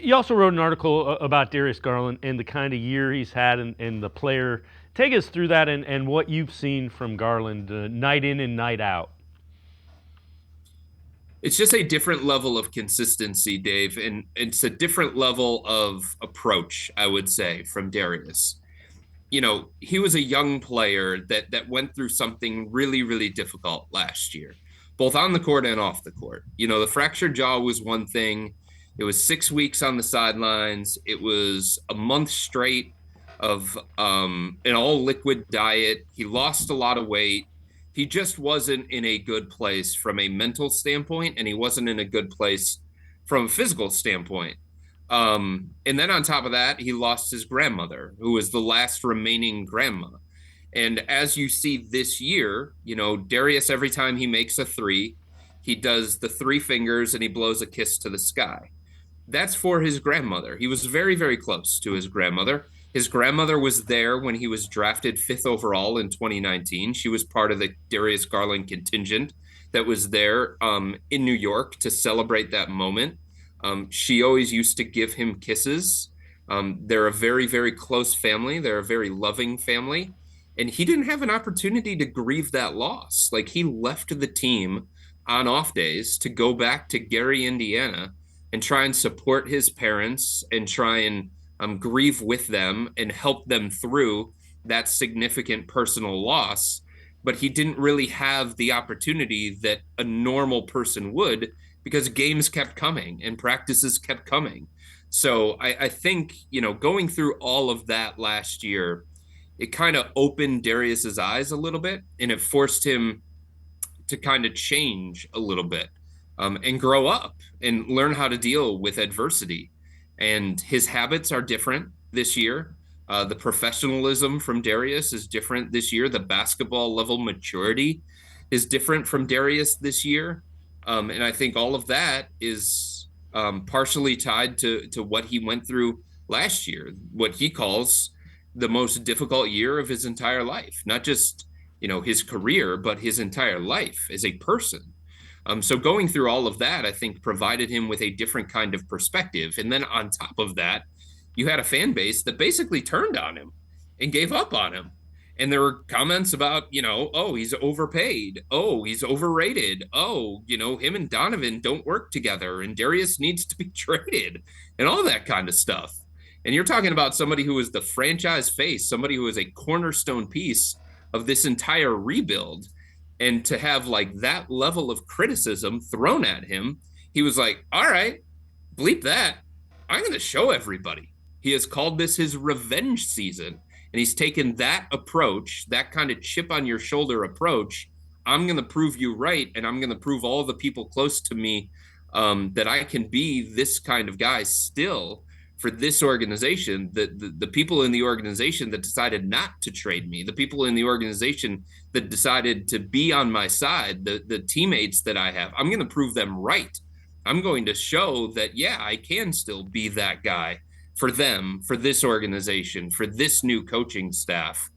You also wrote an article about Darius Garland and the kind of year he's had and the player. Take us through that and what you've seen from Garland night in and night out. It's just a different level of consistency, Dave, and it's a different level of approach, I would say, from Darius. He was a young player that went through something really, really difficult last year, both on the court and off the court. The fractured jaw was one thing. It was 6 weeks on the sidelines. It was a month straight of an all liquid diet. He lost a lot of weight. He just wasn't in a good place from a mental standpoint, and he wasn't in a good place from a physical standpoint. And then on top of that, he lost his grandmother, who was the last remaining grandma. And as you see this year, Darius, every time he makes a three, he does the three fingers and he blows a kiss to the sky. That's for his grandmother. He was very, very close to his grandmother. His grandmother was there when he was drafted fifth overall in 2019. She was part of the Darius Garland contingent that was there in New York to celebrate that moment. She always used to give him kisses. They're a very, very close family. They're a very loving family. And he didn't have an opportunity to grieve that loss. Like he left the team on off days to go back to Gary, Indiana, and try and support his parents and try and grieve with them and help them through that significant personal loss. But he didn't really have the opportunity that a normal person would because games kept coming and practices kept coming. So I think, going through all of that last year, it kind of opened Darius's eyes a little bit and it forced him to kind of change a little bit and grow up and learn how to deal with adversity. And his habits are different this year. The professionalism from Darius is different this year. The basketball level maturity is different from Darius this year. And I think all of that is partially tied to what he went through last year, what he calls the most difficult year of his entire life, not just his career, but his entire life as a person. So going through all of that, I think provided him with a different kind of perspective. And then on top of that, you had a fan base that basically turned on him and gave up on him. And there were comments about, oh, he's overpaid. Oh, he's overrated. Oh, him and Donovan don't work together and Darius needs to be traded and all that kind of stuff. And you're talking about somebody who is the franchise face, somebody who is a cornerstone piece of this entire rebuild. And to have like that level of criticism thrown at him, he was like, all right, bleep that. I'm going to show everybody. He has called this his revenge season. And he's taken that approach, that kind of chip on your shoulder approach. I'm going to prove you right. And I'm going to prove all the people close to me that I can be this kind of guy still for this organization, the people in the organization that decided not to trade me, the people in the organization that decided to be on my side, the teammates that I have, I'm going to prove them right. I'm going to show that, yeah, I can still be that guy for them, for this organization, for this new coaching staff,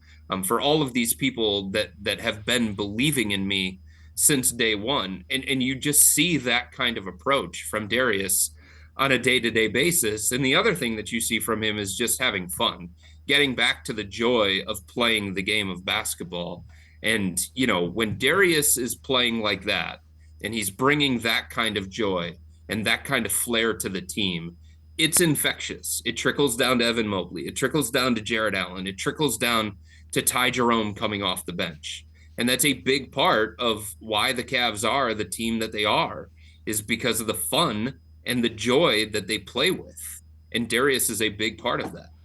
for all of these people that have been believing in me since day one. And you just see that kind of approach from Darius on a day-to-day basis. And the other thing that you see from him is just having fun, getting back to the joy of playing the game of basketball. And, when Darius is playing like that and he's bringing that kind of joy and that kind of flair to the team, it's infectious. It trickles down to Evan Mobley. It trickles down to Jared Allen. It trickles down to Ty Jerome coming off the bench. And that's a big part of why the Cavs are the team that they are, is because of the fun and the joy that they play with. And Darius is a big part of that.